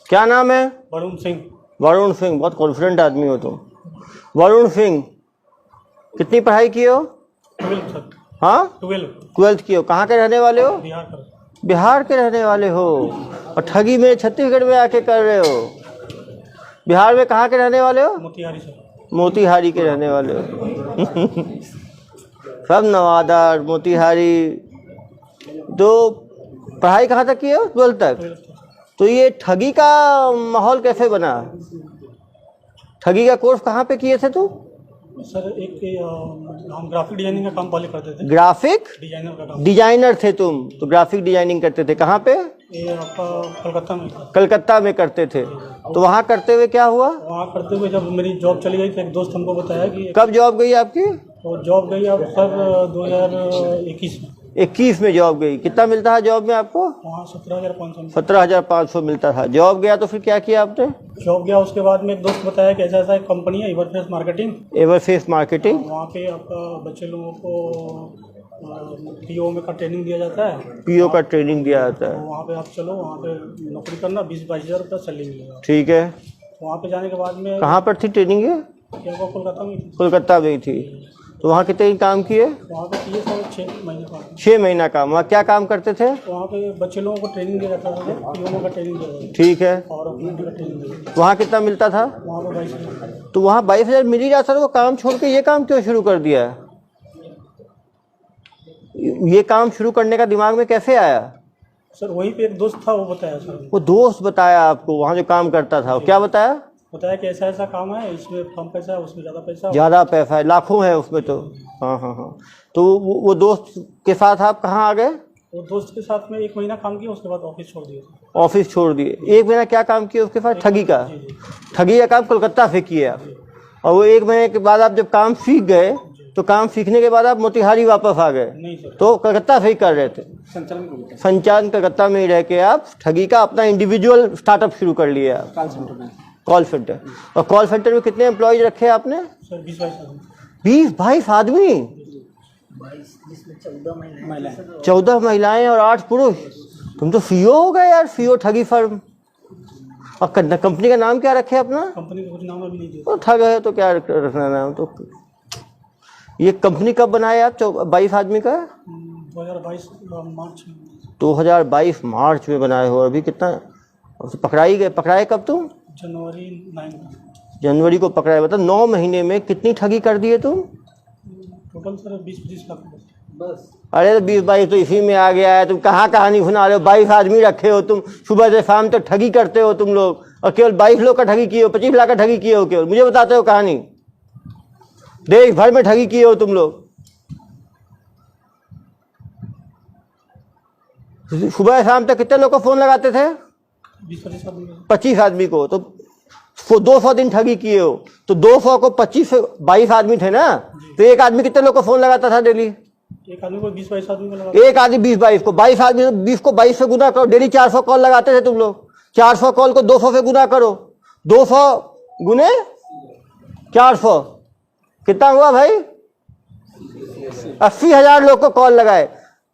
क्या नाम है? वरुण सिंह। वरुण सिंह, बहुत कॉन्फिडेंट आदमी हो तुम। वरुण सिंह, कितनी पढ़ाई की हो? 12 तक। हाँ, 12th की हो। कहाँ के रहने वाले हो? बिहार का। बिहार के रहने वाले हो और ठगी में छत्तीसगढ़ में आके कर रहे हो। बिहार में कहाँ के रहने वाले हो? मोतिहारी से। मोतिहारी के रहने वाले हो। सब नवादा, मोतिहारी। तो पढ़ाई कहाँ तक की हो? 12th तक। तो ये ठगी का माहौल कैसे बना? ठगी का कोर्स कहाँ पे किए थे तुम? सर एक हम ग्राफिक डिजाइनिंग का काम पहले करते थे। ग्राफिक डिजाइनर का काम। डिजाइनर थे तुम? तो ग्राफिक डिजाइनिंग करते थे कहाँ पे? ये आपका कलकत्ता में। कलकत्ता में करते थे। तो वहाँ करते हुए क्या हुआ? वहाँ करते हुए जब मेरी जॉब चली गई तो एक दोस्त हमको बताया कि कब जॉब गई आपकी? तो जॉब गई अब सर 2021 में। 21 में जॉब गई। कितना मिलता है जॉब में आपको? वहाँ 17,500। 17,500 मिलता था। जॉब गया तो फिर क्या किया आपने? जॉब गया, उसके बाद में एक दोस्त बताया कि ऐसा ऐसा एक कंपनी है एवरफेस मार्केटिंग। एवरफेस मार्केटिंग। वहाँ पे आपका बच्चे लोगों को पीओ में का ट्रेनिंग दिया जाता है। पीओ का ट्रेनिंग दिया जाता तो है। वहाँ पे आप चलो, वहाँ पे नौकरी करना, 20-22 हज़ार रुपया सैलरी मिलेगा। ठीक है। वहाँ पे जाने के बाद में कहाँ पर थी ट्रेनिंग ये? क्या वो कोलकाता में थी। कोलकाता में ही थी। तो वहाँ कितने दिन काम किए? वहाँ पे किए सर 6 महीने काम। 6 महीना काम। वहाँ क्या काम करते थे? वहाँ पे बच्चे लोगों को ट्रेनिंग दिया जाता था, पीओ का ट्रेनिंग दिया जाता ठीक है। था और अपने का ट्रेनिंग दिया जाता वहाँ कितना मिलता था? था। वहाँ पे 22,000। तो वहाँ 22,000 मिल ही जाता था। वो काम छोड़ के ये काम क्यों शुरू कर दिया? ये काम शुरू करने का दिमाग में कैसे आया? सर वहीं पे एक दोस्त था, वो बताया सर। वो दोस्त बताया आपको? वहाँ जो काम करता था वो क्या बताया? बताया कि ऐसा ऐसा काम है, इसमें कम पैसा है, उसमें ज़्यादा पैसा है। ज़्यादा पैसा है, लाखों है उसमें तो। हाँ हाँ हाँ। तो वो दोस्त के साथ आप कहाँ आ गए? वो दोस्त के साथ में 1 महीना काम किया, उसके बाद ऑफिस छोड़ दिया। ऑफिस छोड़ दिए। 1 महीना क्या काम किया उसके साथ? ठगी का। जी जी। ठगी का काम कोलकाता से किए आप। और वो 1 महीने के बाद आप जब काम सीख गए तो काम सीखने के बाद आप मोतिहारी वापस आ गए? नहीं सर, तो कलकत्ता से ही कर रहे थे? संचालन कलकत्ता में ही रह के आप ठगी का अपना इंडिविजुअल स्टार्टअप शुरू कर लिया आप। Call centre. और कॉल सेंटर में कितने एम्प्लॉयज रखे आपने? सर 20-22 आदमी। 20-22 आदमी? 14 महिलाएं और 8 पुरुष। तुम तो सीईओ हो गए यार, सीईओ ठगी फर्म। और कंपनी का नाम क्या रखे अपना? कंपनी का कुछ नाम अभी नहीं दिया। तो ठग है तो क्या रखना नाम? तो ये कंपनी कब बनाया आप 22 आदमी का? 2022 मार्च में। 2022 मार्च में बनाए हो। अभी कितना पकड़ाए कब तुम? जनवरी 9 को। जनवरी को पकड़ाए। मतलब 9 महीने में कितनी ठगी कर दिए तुम? टोटल सर 20-25 लाख बस। अरे तो 20-22 तो इसी में आ गया है। तुम कहाँ कहानी सुना रहे हो? 22 आदमी रखे हो तुम, सुबह से शाम तक ठगी करते हो तुम लोग। और केवल 22 लोग का ठगी किए हो, 25 लाख का ठगी किए हो केवल? मुझे बताते हो कहानी? देश भर में ठगी किए हो तुम लोग। सुबह शाम तक कितने लोग को फोन लगाते थे? 20-25 आदमी। 25 आदमी को। तो 200 दिन ठगी किए हो। तो 200 को 25 से 22 आदमी थे ना, तो एक आदमी कितने लोग को फोन लगाता था डेली? एक आदमी को 20-22 आदमी को लगा। एक आदमी 20-22 को, 22 आदमी 20 को 22 से गुना करो। डेली 400 कॉल लगाते थे तुम लोग। 400 कॉल को 200 से गुना करो। 200 गुने 400 कितना हुआ भाई? 80,000 लोग को कॉल लगाए।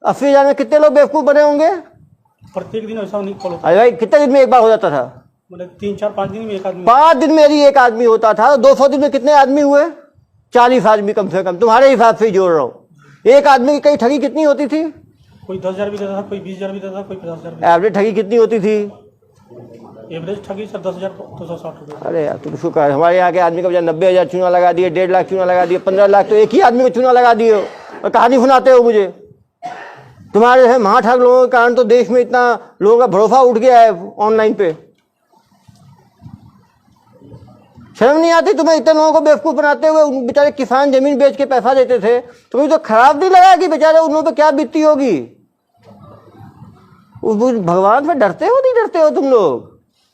80,000 में कितने लोग बेवकूफ बने होंगे? प्रत्येक दिन ऐसा नहीं कॉल होता। अरे भाई कितने दिन में एक बार हो जाता था? मतलब 3-4-5 दिन में एक आदमी। 5 दिन में ही एक आदमी होता था। 200 दिन में कितने आदमी हुए? 40 आदमी कम से कम। तुम्हारे हिसाब से ही जोड़ रहा हूँ। एक आदमी की कई ठगी कितनी होती थी? कोई 10,000 भी देता था, कोई 20,000 भी देता था, कोई 50,000 भी। एवरेज ठगी कितनी होती थी? एवरेज ठगी सर 10,260 रुपये। अरे यार तुम उसको कह, हमारे यहाँ के आदमी का बजाय 90,000 चूना लगा दिए, 1.5 लाख चूना लगा दिए, 15 लाख तो एक ही आदमी को चूना लगा दिए हो और कहानी सुनाते हो मुझे। तुम्हारे है महाठग लोगों के कारण तो देश में इतना लोगों का भरोसा उठ गया है ऑनलाइन पे। शर्म नहीं आती तुम्हें? इतने लोगों को बेवकूफ बनाते हुए। उन बेचारे किसान जमीन बेच के पैसा देते थे, तुम्हें तो खराब नहीं लगा कि बेचारे उन लोगों पे क्या बीतती होगी? उस भगवान से डरते हो नहीं डरते हो तुम लोग?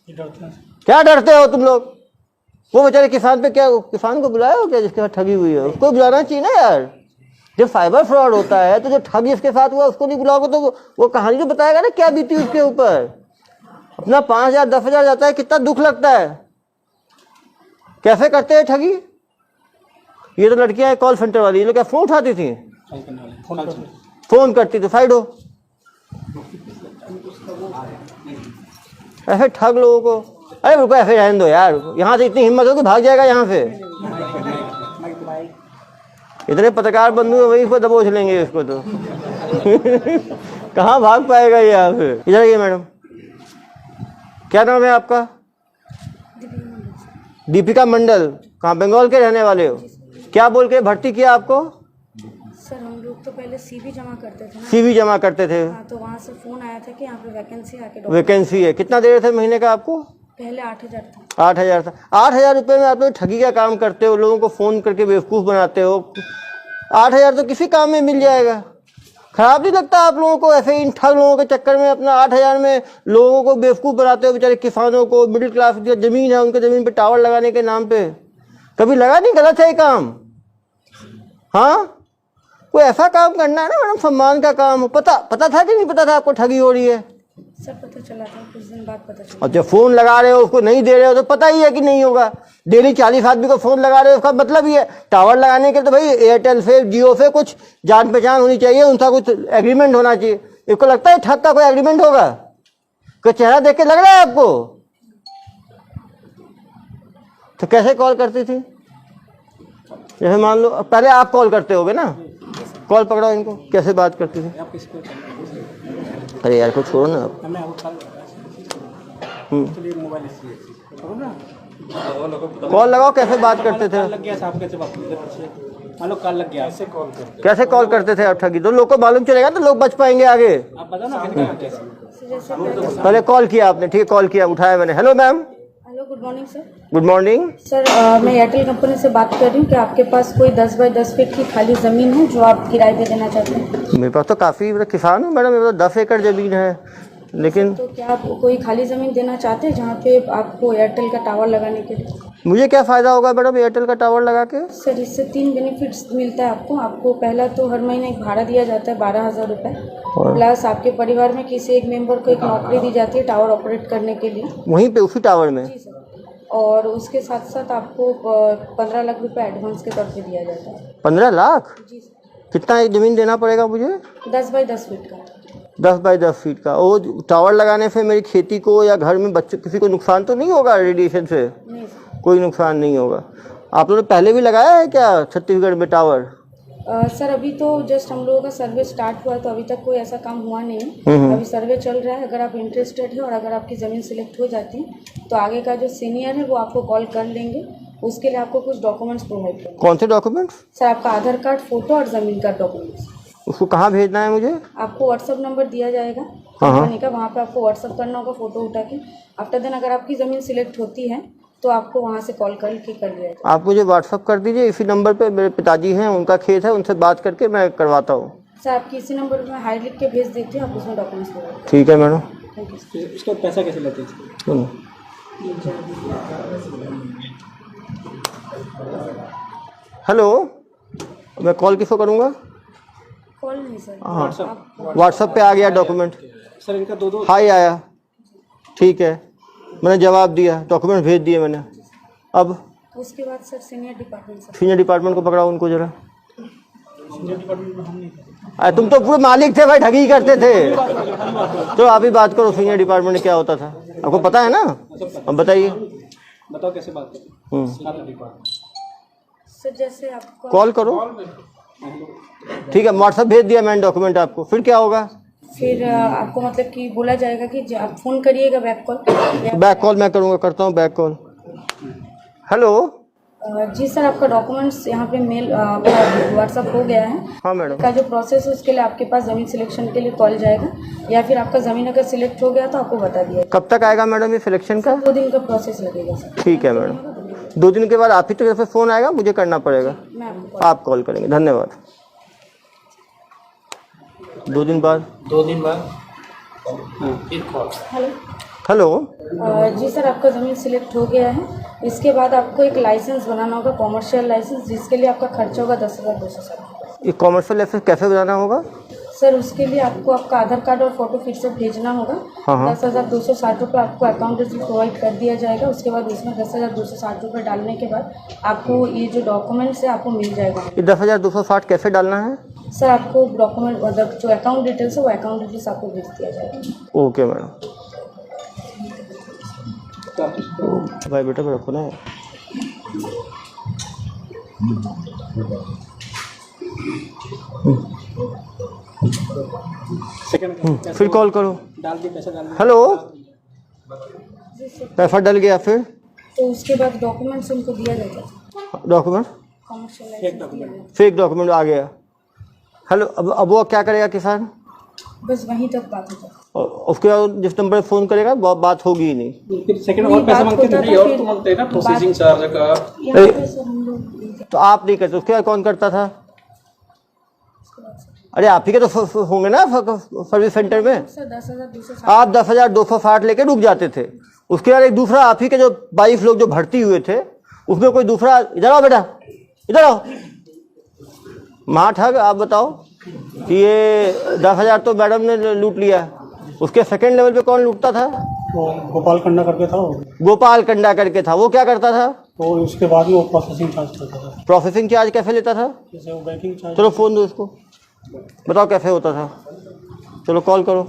डरते हैं। क्या डरते हो तुम लोग? वो बेचारे किसान पे क्या, किसान को बुलाया हो क्या जिसके साथ ठगी हुई है? उसको बुलाना चाहिए ना यार। जब साइबर फ्रॉड होता है तो जो ठग जिसके साथ हुआ उसको नहीं बुलाओगे तो वो कहानी तो बताएगा ना क्या बीती उसके ऊपर। अपना 5,000 10,000 जाता है, कितना दुख लगता है। कैसे करते हैं ठगी? ये तो लड़कियां कॉल सेंटर वाली, ये लोग क्या फोन उठाती थी? फोन करती तो साइड हो। ऐसे ठग लोगों को। अरे रुको, ऐसे रहने दो यार, यहाँ से इतनी हिम्मत हो कि भाग जाएगा यहाँ से। इतने पत्रकार बंधु हैं, वही इसको दबोच लेंगे इसको तो। कहाँ भाग पाएगा ये यहाँ से। इधर आइए मैडम, क्या नाम है आपका? दीपिका मंडल। कहाँ, बंगाल के रहने वाले हो? क्या बोल के भर्ती किया आपको? सर हम लोग तो पहले सीवी जमा करते थे ना। सीवी जमा करते थे? हाँ, तो वहाँ से फ़ोन आया था कि यहाँ पे वैकेंसी आके वैकेंसी है। कितना दे रहे थे महीने का आपको? पहले 8,000 था। 8,000 था। 8,000 रुपये में आप लोग ठगी का काम करते हो, लोगों को फ़ोन करके बेवकूफ़ बनाते हो। 8,000 तो किसी काम में मिल जाएगा। खराब नहीं लगता आप लोगों को ऐसे इन ठग लोगों के चक्कर में अपना 8,000 में लोगों को बेवकूफ़ बनाते हो? बेचारे किसानों को, मिडिल क्लास जो ज़मीन है उनके ज़मीन पे टावर लगाने के नाम पे। कभी लगा नहीं गलत है ये काम? हाँ, कोई ऐसा काम करना है ना मैडम, सम्मान का काम हो। पता था कि नहीं पता था आपको ठगी हो रही है? सर पता चला था, कुछ दिन बाद पता चला। और जब फ़ोन लगा रहे हो उसको नहीं दे रहे हो तो पता ही है कि नहीं होगा। डेली 40 आदमी को फ़ोन लगा रहे हो, उसका मतलब ही है टावर लगाने के। तो भाई एयरटेल से, जियो से कुछ जान पहचान होनी चाहिए, उनका कुछ एग्रीमेंट होना चाहिए। इसको लगता है ठग का कोई एग्रीमेंट होगा? कोई चेहरा देख के लग रहा है आपको? तो कैसे कॉल करती थी? जैसे मान लो पहले आप कॉल करते होगे ना, कॉल पकड़ाओ इनको, कैसे बात करती थी? अरे यार को छोड़ो ना आप। कॉल लगाओ, कैसे बात करते थे? कैसे कॉल करते थे आप ठगी? तो लोग को मालूम चलेगा तो लोग बच पाएंगे आगे। पहले कॉल किया आपने, ठीक है, कॉल किया, उठाया मैंने। Hello ma'am. Hello, good morning sir. Good morning sir मैं एयरटेल कंपनी से बात कर रही हूँ कि आपके पास कोई 10 बाई 10 फीट की खाली ज़मीन है जो आप किराए पे देना चाहते हैं? मेरे पास तो काफ़ी, किसान हूँ मैडम, मेरे पास 10 एकड़ ज़मीन है, लेकिन तो क्या आप कोई खाली ज़मीन देना चाहते हैं जहाँ पे आपको एयरटेल का टावर लगाने के लिए? मुझे क्या फ़ायदा होगा मैडम एयरटेल का टावर लगा के? सर इससे 3 बेनिफिट्स मिलता है आपको। आपको पहला तो हर महीने एक भाड़ा दिया जाता है 12,000 रुपये, प्लस आपके परिवार में किसी एक मेंबर को एक नौकरी दी जाती है टावर ऑपरेट करने के लिए, वहीं पे उसी टावर में। जी सर। और उसके साथ साथ आपको 15 लाख रुपए एडवांस के तौर पे दिया जाता है। 15 लाख? जी सर। कितना एक ज़मीन देना पड़ेगा मुझे? 10 बाई 10 फीट का। 10 बाई 10 फीट का। वो टावर लगाने से मेरी खेती को या घर में बच्चों किसी को नुकसान तो नहीं होगा? रेडिएशन से नहीं सर। कोई नुकसान नहीं होगा। आप लोगों ने पहले भी लगाया है क्या छत्तीसगढ़ में टावर? सर अभी तो जस्ट हम लोगों का सर्वे स्टार्ट हुआ है, तो अभी तक कोई ऐसा काम हुआ नहीं है। अभी सर्वे चल रहा है। अगर आप इंटरेस्टेड है और अगर आपकी ज़मीन सिलेक्ट हो जाती है तो आगे का जो सीनियर है वो आपको कॉल कर लेंगे। उसके लिए आपको कुछ डॉक्यूमेंट्स प्रोवाइड करना। कौन से डॉक्यूमेंट्स? सर आपका आधार कार्ड, फोटो और ज़मीन का डॉक्यूमेंट्स। उसको कहाँ भेजना है मुझे? आपको व्हाट्सअप नंबर दिया जाएगा कंपनी का, वहाँ पे आपको व्हाट्सअप करना होगा फ़ोटो उठा के। आफ्टर देन अगर आपकी ज़मीन सिलेक्ट होती है तो आपको वहाँ से कॉल कर लिया जाएगा। आप मुझे व्हाट्सअप कर दीजिए इसी नंबर पे। मेरे पिताजी हैं, उनका खेत है, उनसे बात करके मैं करवाता हूँ। सर आपकी इसी नंबर पर मैं हाई लिख के भेज देती हूँ, आप उसमें डॉक्यूमेंट्स लगाइए। ठीक है मैडम। Thank you. इसका पैसा कैसे लेते हैं? हेलो, मैं कॉल किसको करूँगा? कॉल नहीं सर, हाँ, व्हाट्सएप पे आ गया डॉक्यूमेंट। सर इनका दो हाई आया, ठीक है, मैंने जवाब दिया, डॉक्यूमेंट भेज दिए मैंने। अब उसके बाद sir senior department sir. Senior department को पकड़ाओ उनको जरा। सीनियर डिपार्टमेंट में हम नहीं करते। अरे तुम तो पूरे मालिक थे भाई, ठगी करते थे। तो आप ही बात करो, सीनियर डिपार्टमेंट में क्या होता था आपको पता है ना? अब बताइए। बताओ कैसे बात करते? सर जैसे आपको कॉल करो, ठीक है, व्हाट्सएप भेज दिया मैंने डॉक्यूमेंट आपको। फिर क्या होगा? फिर आपको मतलब कि बोला जाएगा कि आप फ़ोन करिएगा बैक कॉल। बैक कॉल मैं करूँगा, करता हूँ बैक कॉल। हेलो। जी सर, आपका डॉक्यूमेंट्स यहाँ पे मेल व्हाट्सअप हो गया है। हाँ मैडम। का जो प्रोसेस है उसके लिए आपके पास ज़मीन सिलेक्शन के लिए कॉल जाएगा, या फिर आपका ज़मीन अगर सिलेक्ट हो गया तो आपको बता दिया। कब तक आएगा मैडम ये सिलेक्शन का? 2 दिन का प्रोसेस लगेगा सर। ठीक है मैडम, 2 दिन के बाद आप ही की तरफ से फ़ोन आएगा, मुझे करना पड़ेगा? मैं आपको आप कॉल करेंगे, धन्यवाद। 2 दिन बाद? 2 दिन बाद फिर कॉल। हेलो। हेलो। जी सर, आपका ज़मीन सिलेक्ट हो गया है। इसके बाद आपको एक लाइसेंस बनाना होगा, कॉमर्शियल लाइसेंस, जिसके लिए आपका खर्चा होगा 10,260। ये कॉमर्शियल लाइसेंस कैसे बनाना होगा? सर उसके लिए आपको आपका आधार कार्ड और फोटो फिर से भेजना होगा। 10,260 रुपये आपको अकाउंट डिटेल प्रोवाइड कर दिया जाएगा। उसके बाद इसमें 10,260 रुपये डालने के बाद आपको ये जो डॉक्यूमेंट्स है आपको मिल जाएगा। ये 10,260 कैसे डालना है? सर आपको डॉक्यूमेंट मतलब जो अकाउंट डिटेल्स है वो अकाउंट डिटेल्स आपको भेज दिया जाएगा। Okay madam. भाई बेटा पे रखो ना। फिर कॉल करो। डाल दिए पैसा, डाल दिए। हेलो, पैसा डल गया फिर? तो उसके बाद डॉक्यूमेंट्स उनको दिया जाता, डॉक्यूमेंट कमर्शियल फेक डॉक्यूमेंट आ गया। हेलो, अब वो क्या करेगा किसान? बस वहीं तक बात होता। और उसके बाद जिस नंबर पे फ़ोन करेगा बात होगी ही नहीं। फिर सेकंड और पैसा मांगते थे। और तो मांगते हैं ना प्रोसेसिंग चार्ज का। तो आप नहीं करते, उसके बाद कौन करता था? अरे आप ही के तो होंगे ना सर्विस सेंटर में। सर 10,260 आप 10,260 लेके रुक जाते थे। उसके बाद एक दूसरा आप ही के जो 22 लोग जो भर्ती हुए थे, उसमें कोई दूसरा, इधर आओ बेटा, इधर आओ, ठग। आप बताओ कि ये 10,000 तो मैडम ने लूट लिया, उसके सेकंड लेवल पे कौन लूटता था? तो गोपाल कंडा करके था वो। गोपाल कंडा करके था। वो क्या करता था? तो उसके बाद में वो प्रोसेसिंग चार्ज करता था। प्रोसेसिंग चार्ज कैसे लेता था? जैसे वो बैंकिंग चार्ज। चलो फ़ोन दो इसको, बताओ कैसे होता था। चलो कॉल करो।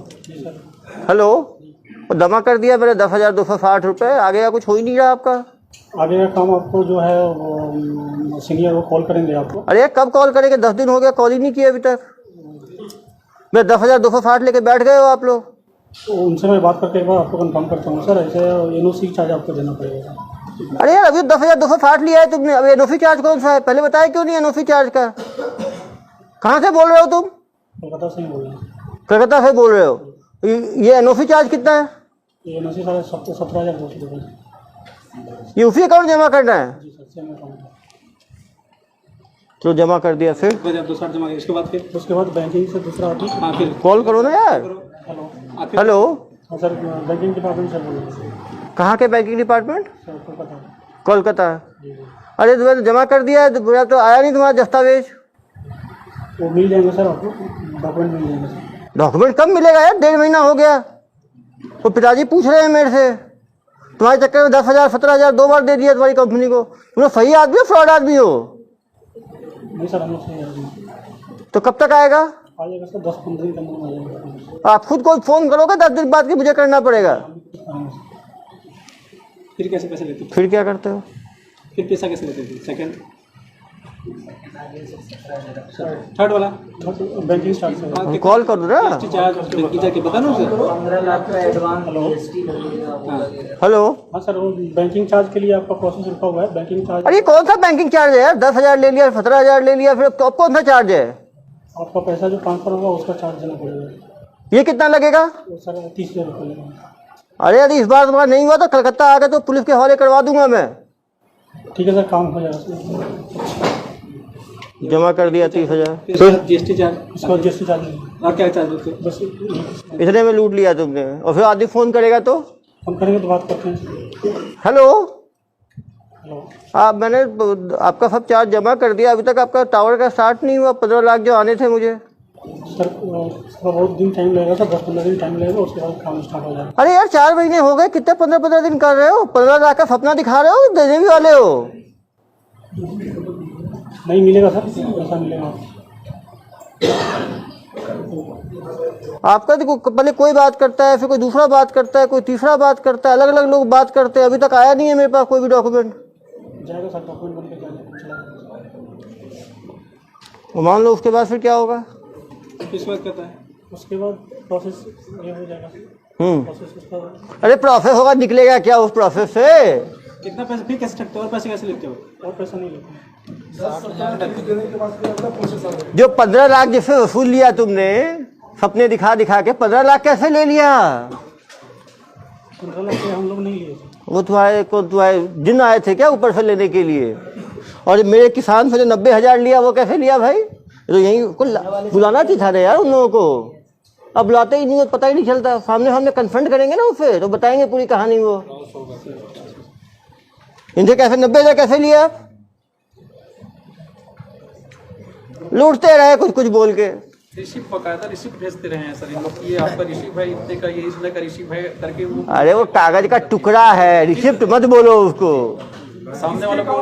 हेलो, जमा कर दिया मैंने 10,260 रुपये, आगे का कुछ हो ही नहीं रहा आपका। आगे का काम आपको जो है वो सीनियर वो कॉल करेंगे आपको। अरे कब कॉल करेंगे? 10 दिन हो गया, कॉल ही नहीं किया अभी तक। मैं 10,260 लेके बैठ गए हो आप लोग। तो उनसे मैं बात करके एक बार आपको कंफर्म करता हूँ सर। ऐसे एनओसी चार्ज आपको देना पड़ेगा। अरे यार, अभी 10,260 लिया है तुमने, अभी एनओसी चार्ज कौन सा है? पहले बताया क्यों नहीं एनओसी चार्ज का? कहाँ से बोल रहे हो तुम? कोलकाता से ही बोल रहे हैं। कलकत्ता से बोल रहे हो? ये एनओसी चार्ज कितना है? ये एनओसी साढ़े 17,200 रुपये। ये उसी अकाउंट जमा करना है? जी सर, सेम अकाउंट। तो जमा कर दिया, फिर 2,260 जमा किया। उसके बाद बैंकिंग से दूसरा आती। हाँ, फिर कॉल करो ना यार। हेलो। हेलो, हाँ सर, बैंकिंग डिपार्टमेंट से बोल रहे हैं। कहाँ के banking department? Sir Kolkata. Kolkata. जी जी। अरे तुम्हें जमा कर दिया है, तो आया नहीं तुम्हारा दस्तावेज? वो मिल जाएंगे सर आपको, डॉक्यूमेंट मिल जाएंगे सर। डॉक्यूमेंट कब मिलेगा यार? 1.5 महीना हो गया। तो पिताजी पूछ रहे हैं मेरे से, तुम्हारे चक्कर में 10,000 17,000 2 बार दे दिया तुम्हारी कंपनी को। तुम लोग सही आदमी हो फ्रॉड आदमी हो? नहीं सर, हम लोग सही आएंगे। तो कब तक आएगा? आ जाएगा सर, 10-15 दिन के अंदर में आ जाएगा। आप खुद को फ़ोन करोगे 10 दिन बाद कि मुझे करना पड़ेगा? फिर कैसे पैसे लेते? फिर क्या करते हो? फिर पैसा कैसे लेते थे? सेकंड थर्ड वाला बैंकिंग चार्ज से कॉल कर दो ना। चार्ज बैंकिंग चार्ज के बता ना सर। 15 लाख का एडवांस। हेलो। हाँ सर, वो बैंकिंग चार्ज के लिए आपका प्रोसेस रुका हुआ है। Banking charge. अरे कौन सा बैंकिंग चार्ज है यार? 10,000 ले लिया, 17,000 ले लिया, फिर तो कौन सा चार्ज है? आपका पैसा जो ट्रांसफर होगा उसका चार्ज देना पड़ेगा। ये कितना लगेगा? तो सर 30,000 रुपये लगेगा। अरे यदि इस बार तुम्हारा नहीं हुआ तो कलकत्ता आ गए तो पुलिस के हवाले करवा दूंगा मैं। ठीक है सर, काम हो जाएगा सर। जमा कर दिया 30,000। जीएसटी चार्ज, उसका जीएसटी चार्ज और क्या चार्ज होते हैं? बस इतने में लूट लिया तुमने। और फिर आदमी फ़ोन करेगा तो फोन करेंगे तो बात करते हैं। Hello, hello. मैंने आपका सब चार्ज जमा कर दिया, अभी तक आपका टावर का स्टार्ट नहीं हुआ। 15 लाख जो आने थे मुझे। सर बहुत दिन टाइम लगेगा सर, 10-15 दिन टाइम लगेगा, उसके बाद काम स्टार्ट हो जाएगा। अरे यार 4 महीने हो गए, कितने 15-15 दिन कर रहे हो? 15 लाख का सपना दिखा रहे हो, देने भी वाले हो? नहीं मिलेगा सर, पैसा मिलेगा। आपका देखो, पहले कोई बात करता है, फिर कोई दूसरा बात करता है, कोई तीसरा बात करता है, अलग अलग लोग बात करते हैं। अभी तक आया नहीं है मेरे पास कोई भी डॉक्यूमेंट। जाएगा सर, डॉक्यूमेंट बन के जाएगा। मान लो उसके बाद फिर क्या होगा? उसके बाद कहता है, उसके बाद प्रोसेस ये हो जाएगा। प्रोसेस उसका। अरे प्रोसेस होगा, निकलेगा क्या उस प्रोसेस से? कितना पैसा फिर कैसे रखते हो? और पैसे कैसे लेते हो? और पैसा नहीं लेते। जो 15 लाख जिससे वसूल लिया तुमने, सपने दिखा दिखा के 15 लाख कैसे ले लिया? 15 लाख हम लोग नहीं लिए थे। वो तुम्हारे जिन आए थे क्या ऊपर से लेने के लिए? और मेरे किसान से जो 90,000 लिया वो कैसे लिया भाई? तो यही को बुलाना चाहिए था यार उन लोगों को। अब बुलाते ही नहीं, पता ही नहीं चलता। सामने कन्फ्रंट करेंगे ना उसे तो बताएंगे पूरी कहानी। वो इनसे कैसे 90,000 कैसे लिया? लूटते रहे कुछ कुछ बोल के। रिसिप्ट बकायदा रिसिप्ट भेजते रहे हैं सर इन लोग। ये आपका रिसिप्ट है इतने का, ये इतने का रिसिप्ट है करके वो। अरे वो कागज का टुकड़ा है, रिसिप्ट मत बोलो उसको। सामने वाले को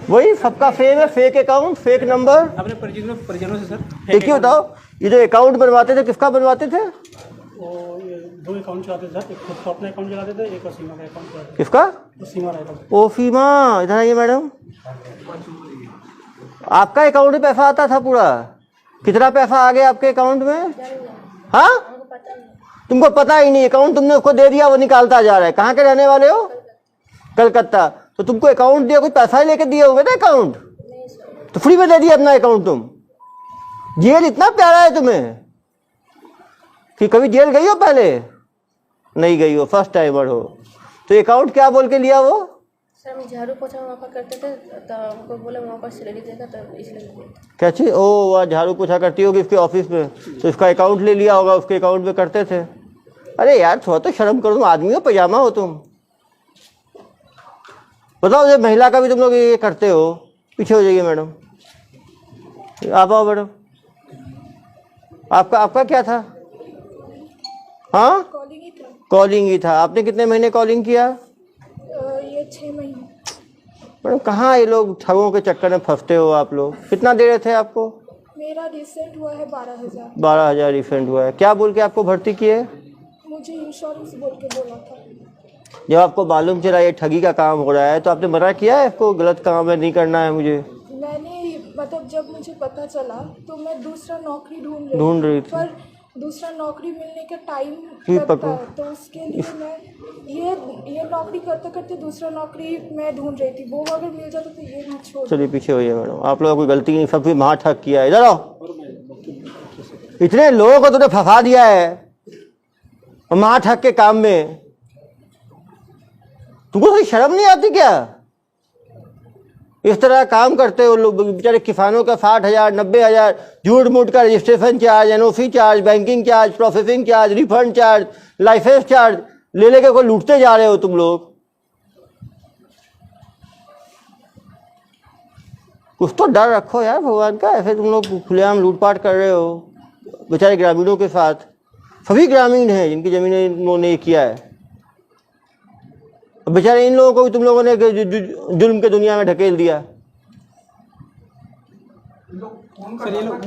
वही सबका फेक है, फेक अकाउंट, फेक नंबर। अपने परिजनों से सर। एक ही बताओ, ये जो अकाउंट बनवाते थे किसका बनवाते थे? वो ये 2 अकाउंट चलाते थे, एक खुद का अपना अकाउंट चलाते थे, एक सीमा का अकाउंट चलाते किसका? थे। सीमा रहता था। ओ फीमा, इधर आइए मैडम। आपका अकाउंट में पैसा आता था पूरा? कितना पैसा आ गया आपके अकाउंट में? हाँ, तुमको पता ही नहीं, अकाउंट तुमने उसको दे दिया, वो निकालता जा रहा है। कहाँ के रहने वाले हो? कलकत्ता। तो तुमको अकाउंट दिया, कुछ पैसा ही लेके दिए होंगे ना अकाउंट, तो फ्री में दे दिया अपना अकाउंट तुम। जेल इतना प्यारा है तुम्हें कि कभी जेल गई हो? पहले नहीं गई हो, फर्स्ट टाइमर हो। तो अकाउंट क्या बोल के लिया वो? सर हम झाड़ू पोछा वहाँ पर करते थे, तो हमको बोला वहाँ पर सैलरी देगा, तो इसलिए। क्या चीज? ओ, वह झाड़ू पोछा करती होगी इसके ऑफिस में, तो इसका अकाउंट ले लिया होगा, उसके अकाउंट में करते थे। अरे यार थोड़ा तो शर्म करो, तुम आदमी हो पजामा हो तुम? बताओ, ये महिला का भी तुम लोग ये करते हो? पीछे हो जाइए मैडम, आप आओ मैडम। आपका क्या था? हाँ, कॉलिंग ही था। आपने कितने महीने कॉलिंग किया? ये 6 महीने। मैडम कहाँ ये लोग ठगों के चक्कर में फंसते हो आप लोग? कितना दे रहे थे आपको? मेरा रिसेंट हुआ है 12,000। 12,000 रिफंड हुआ है। क्या बोल के आपको भर्ती किए? मुझे इंश्योरेंस बोल के बोला था। जब आपको मालूम चला ये ठगी का काम हो रहा है, तो आपने मना किया है इसको गलत काम है, नहीं करना है मुझे? मैंने मतलब जब मुझे पता चला तो मैं दूसरा नौकरी ढूंढ रही थी, पर दूसरा नौकरी मिलने का टाइम ही लगता पकड़ो। है, तो उसके लिए मैं ये नौकरी करते करते दूसरा नौकरी मैं ढूंढ रही थी। वो अगर मिल जाता तो ये मैं छोड़। चलिए पीछे होइए मैडम, आप लोगों की गलती नहीं, सब भी महा ठग किया है। इधर आओ, इतने लोगों को तूने फंसा दिया है महा ठग के काम में, तुमको कोई शर्म नहीं आती क्या? इस तरह काम करते हो लोग बेचारे किसानों का 60,000 90,000 झूठ मूठ का registration charge, NOC charge, banking charge, processing charge, refund charge, license charge ले लेके को लूटते जा रहे हो तुम लोग। कुछ तो डर रखो यार भगवान का, ऐसे तुम लोग खुलेआम लूटपाट कर रहे हो बेचारे ग्रामीणों के साथ। सभी ग्रामीण हैं जिनकी जमीनें इन्होंने किया है, बेचारे इन लोगों को भी तुम लोगों ने जुल्म के दुनिया में ढकेल दिया। सर ये लोग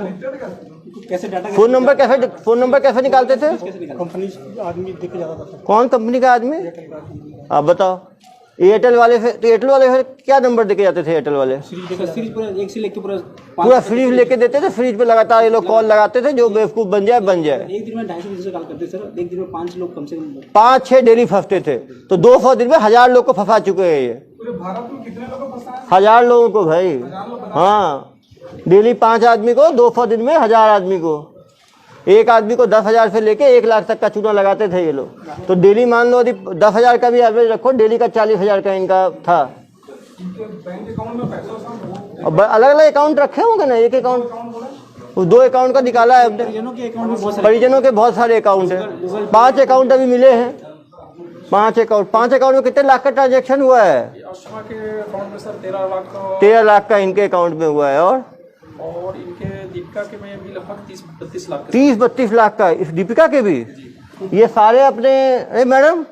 कैसे डाटा फोन नंबर कैसे निकालते थे? कंपनी आदमी देख के जाता था। कौन कंपनी का आदमी? आप बताओ। एयरटेल वाले से, तो एयरटेल वाले से क्या नंबर देके जाते थे? एयरटेल वाले सीरीज पूरा एक से लेके पूरा फ्रीज लेके देते थे, फ्रीज पे लगातार ये लोग कॉल लगाते थे, जो बेवकूफ बन जाए बन जाए। एक दिन में 250 कॉल करते सर, एक दिन में 5 लोग कम से कम 5-6 डेली फंसते थे, तो 200 दिन में 1000 लोग को फंसा चुके हैं ये। पूरे भारत में कितने लोगों को फंसा है? 1000 लोगों को भाई। हाँ, डेली 5 आदमी को, 200 दिन में 1000 आदमी को। एक आदमी को 10,000 से लेके 1 लाख तक का चूना लगाते थे ये लोग। तो डेली मान लो यदि 10,000 का भी एवरेज रखो, डेली का 40,000 का इनका था। बैंक अकाउंट में पैसा अब अलग अलग अकाउंट रखे होंगे ना, एक अकाउंट, 2 अकाउंट का निकाला है हमने। परिजनों के अकाउंट में बहुत सारे परिजनों के बहुत सारे अकाउंट है, 5 अकाउंट अभी मिले हैं। 5 अकाउंट में कितने लाख का ट्रांजेक्शन हुआ है? अश्मा के अकाउंट में सर 13 लाख का, 13 लाख का इनके अकाउंट में हुआ है। और इनके दीपिका के में भी लगभग 30-32 लाख का। 30-32 लाख का इस दीपिका के भी। ये सारे अपने, अरे मैडम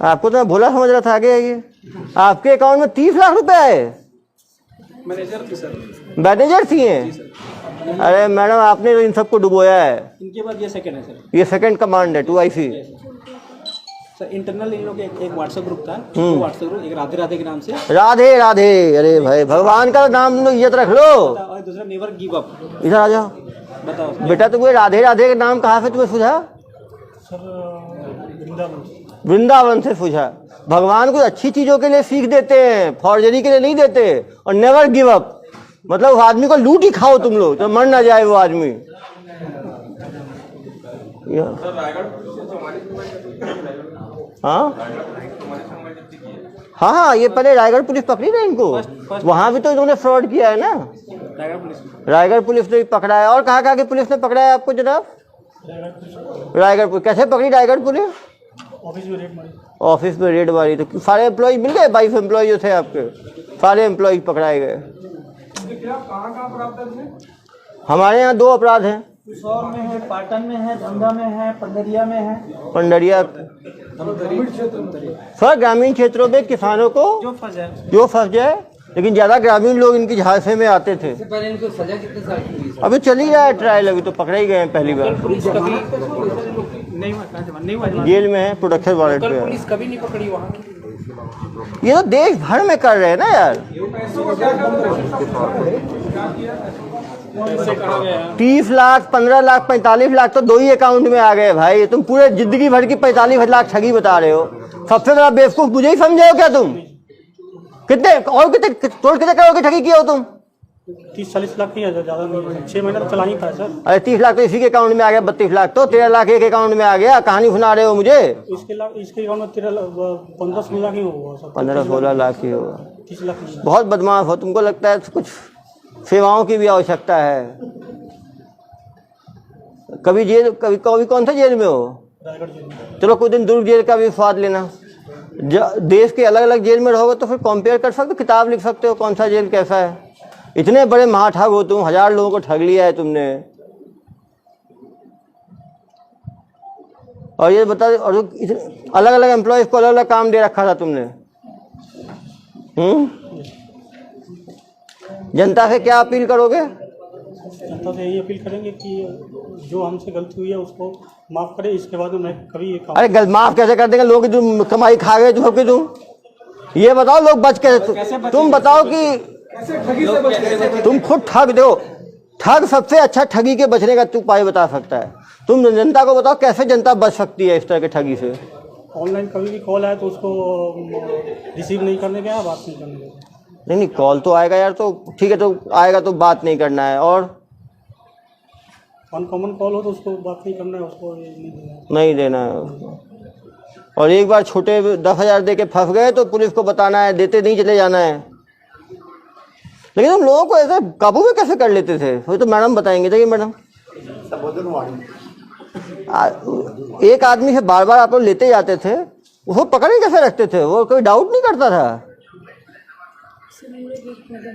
आपको तो मैं भोला समझ रहा था। आगे आइए, आपके अकाउंट में 30 लाख रुपए आए? मैनेजर थी सर। मैनेजर थी हैं? अरे मैडम आपने तो इन सबको डुबोया है। इनके बाद ये सेकंड है सर। ये सेकंड कमांड है 2IC। सर इंटरनल इन लोग का एक व्हाट्सएप ग्रुप था, व्हाट्सएप ग्रुप, एक राधे राधे के नाम से, राधे राधे। अरे भाई भगवान का नाम तुम लोग इज्जत रख लो। और दूसरा नेवर गिव अप। इधर आ जाओ बताओ सर। बेटा, तुम्हें राधे राधे का नाम कहाँ से तुम्हें सूझा? सर वृंदावन। वृंदावन से सूझा। भगवान को अच्छी चीजों के लिए सीख देते हैं, फॉर्जरी के लिए नहीं देते। और नेवर गिव अप मतलब उस आदमी को लूट ही खाओ तुम लोग, तो मर ना जाए वो आदमी। हाँ हाँ हाँ, ये पहले रायगढ़ पुलिस पकड़ी ना इनको, वहां भी तो इन्होंने फ्रॉड किया है ना। रायगढ़ पुलिस ने पकड़ा है। और कहाँ की पुलिस ने पकड़ा है आपको जनाब? रायगढ़ पुलिस। कैसे पकड़ी रायगढ़ पुलिस? ऑफिस में रेड मारी। ऑफिस में रेड मारी तो सारे एम्प्लॉय मिल गए? 22 एम्प्लॉय जो थे आपके, सारे एम्प्लॉय पकड़ाए गए। कहाँ पर आप हैं? हमारे यहाँ 2 अपराध हैं। पिशौर में है, पाटन में है, धंधा में है, पंडरिया में है। पंडरिया सर, ग्रामीण क्षेत्रों में किसानों को जो फंस जाए जो फंस जाए लेकिन ज़्यादा ग्रामीण लोग इनकी झांसे में आते थे। पहले इनको सजा कितने साल की हुई? अभी चल ही रहा है ट्रायल, अभी तो पकड़े ही गए हैं पहली बार। पुलिस कभी नहीं हुआ, नहीं हुआ, जेल में है, प्रोडक्शन वारंट पे कल है। पुलिस कभी नहीं पकड़ी वहाँ की। ये तो देश भर में कर रहे हैं ना यार। पैसे कहाँ गए हैं? 30 लाख, 15 लाख, 45 लाख तो 2 ही अकाउंट में आ गए भाई। तुम पूरे जिंदगी भर की 45 लाख ठगी बता रहे हो। सबसे बड़ा बेवकूफ मुझे ही समझे हो क्या तुम? कितने और कितने करोड़ की ठगी किए हो तुम? 30-40 लाख ही है, ज़्यादा नहीं। 6 महीना तो चला ही पाया सर। अरे 30 लाख तो इसी के अकाउंट में आ गया, 32 लाख तो 13 लाख एक अकाउंट में आ गया। कहानी सुना रहे हो मुझे? इसके अकाउंट में 15-16 लाख ही होगा सर। 15-16 लाख ही होगा। 30 लाख नहीं। बहुत बदमाश हो, तुमको लगता है कुछ सेवाओं की भी आवश्यकता है। कभी जेल, कभी कौन सा जेल में हो? रायगढ़ जेल में। चलो कोई दिन दुर्ग जेल का भी स्वाद लेना। देश के अलग अलग जेल में रहोगे तो फिर कंपेयर कर सकते हो, किताब लिख सकते हो कौन सा जेल कैसा है। इतने बड़े महाठग हो तुम, 1000 लोगों को ठग लिया है तुमने। और ये बता, और अलग अलग एम्प्लॉयज को अलग अलग काम दे रखा था तुमने। जनता से क्या अपील करोगे? जनता से यही अपील करेंगे कि जो हमसे गलती हुई है उसको माफ़ करें। इसके बाद मैं कभी ये काम। अरे माफ कैसे कर देंगे? लोग तुम कमाई खा गए तुम ये बताओ, लोग बच कैसे? तुम बताओ कि तुम खुद ठग दो। ठग सबसे अच्छा ठगी के बचने का तू उपाय बता सकता है। तुम जनता को बताओ कैसे जनता बच सकती है इस तरह के ठगी से। ऑनलाइन कभी भी कॉल आए तो उसको रिसीव नहीं करने का, बात नहीं करने का। नहीं कॉल तो आएगा यार, तो ठीक है, तो आएगा तो बात नहीं करना है। और अनकॉमन कॉल हो तो उसको बात नहीं करना है, उसको नहीं देना है। और एक बार छोटे 10,000 दे के फंस गए तो पुलिस को बताना है, देते नहीं चले जाना है। लेकिन हम लोगों को ऐसे काबू में कैसे कर लेते थे वो तो मैडम बताएंगे। देखिए मैडम, एक आदमी से बार बार आप लोग लेते जाते थे, उसको पकड़ के कैसे रखते थे? वो कोई डाउट नहीं करता था?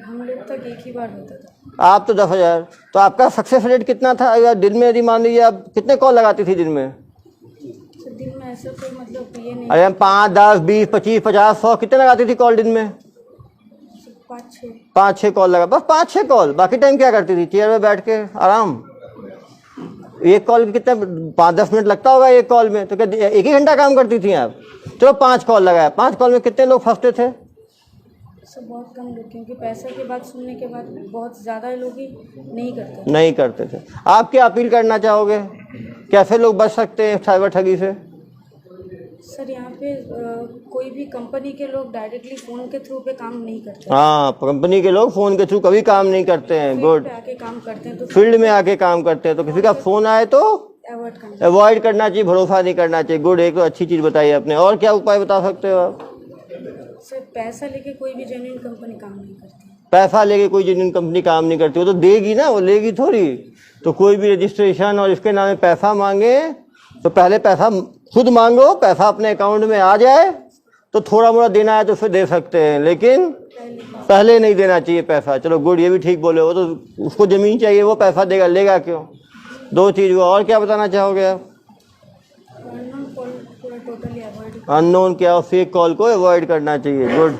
हम लोग तक एक ही बार होता था। आप तो 10,000, तो आपका सक्सेस रेट कितना था? या दिन में यदि मान लीजिए आप कितने कॉल लगाती थी दिन में? दिन में ऐसा कोई मतलब ये नहीं। अरे 5, 10, 20, 25, 50, 100 कितने लगाती थी कॉल दिन में? 5-6 कॉल लगा, बस 5-6 कॉल। बाकी टाइम क्या करती थी? चेयर में बैठ के आराम। एक कॉल कितने 5-10 मिनट लगता होगा एक कॉल में, तो क्या 1 ही घंटा काम करती थी आप? चलो 5 कॉल लगाया, 5 कॉल में कितने लोग फंसते थे? बहुत कम लोग, क्योंकि पैसे की बात सुनने के बाद बहुत ज़्यादा लोग ही नहीं करते थे। आप क्या अपील करना चाहोगे? कैसे लोग बच सकते हैं साइबर ठगी से? सर यहाँ पे कोई भी कंपनी के लोग डायरेक्टली फ़ोन के थ्रू पे काम नहीं करते। हाँ, कंपनी के लोग फ़ोन के थ्रू कभी काम नहीं करते हैं। गुड। आके काम करते हैं तो फील्ड में आके काम करते हैं, तो किसी का फ़ोन आए तो अवॉइड करना चाहिए, भरोसा नहीं करना चाहिए। गुड, एक तो अच्छी चीज़ बताई आपने। और क्या उपाय बता सकते हो आप? सर पैसा लेके कोई भी जेन्युइन कंपनी काम नहीं करती। पैसा लेके कोई जेन्युइन कंपनी काम नहीं करती, वो तो देगी ना, वो लेगी थोड़ी। तो कोई भी रजिस्ट्रेशन और इसके नाम में पैसा मांगे तो पहले पैसा खुद मांगो, पैसा अपने अकाउंट में आ जाए तो थोड़ा मोड़ा देना है तो फिर दे सकते हैं, लेकिन पहले नहीं देना चाहिए पैसा। चलो गुड, ये भी ठीक बोले। वो तो उसको ज़मीन चाहिए, वो पैसा देगा, लेगा क्यों? 2 चीज़ हुआ। और क्या बताना चाहोगे आप? अननोन क्या, फेक कॉल को अवॉइड करना चाहिए। गुड।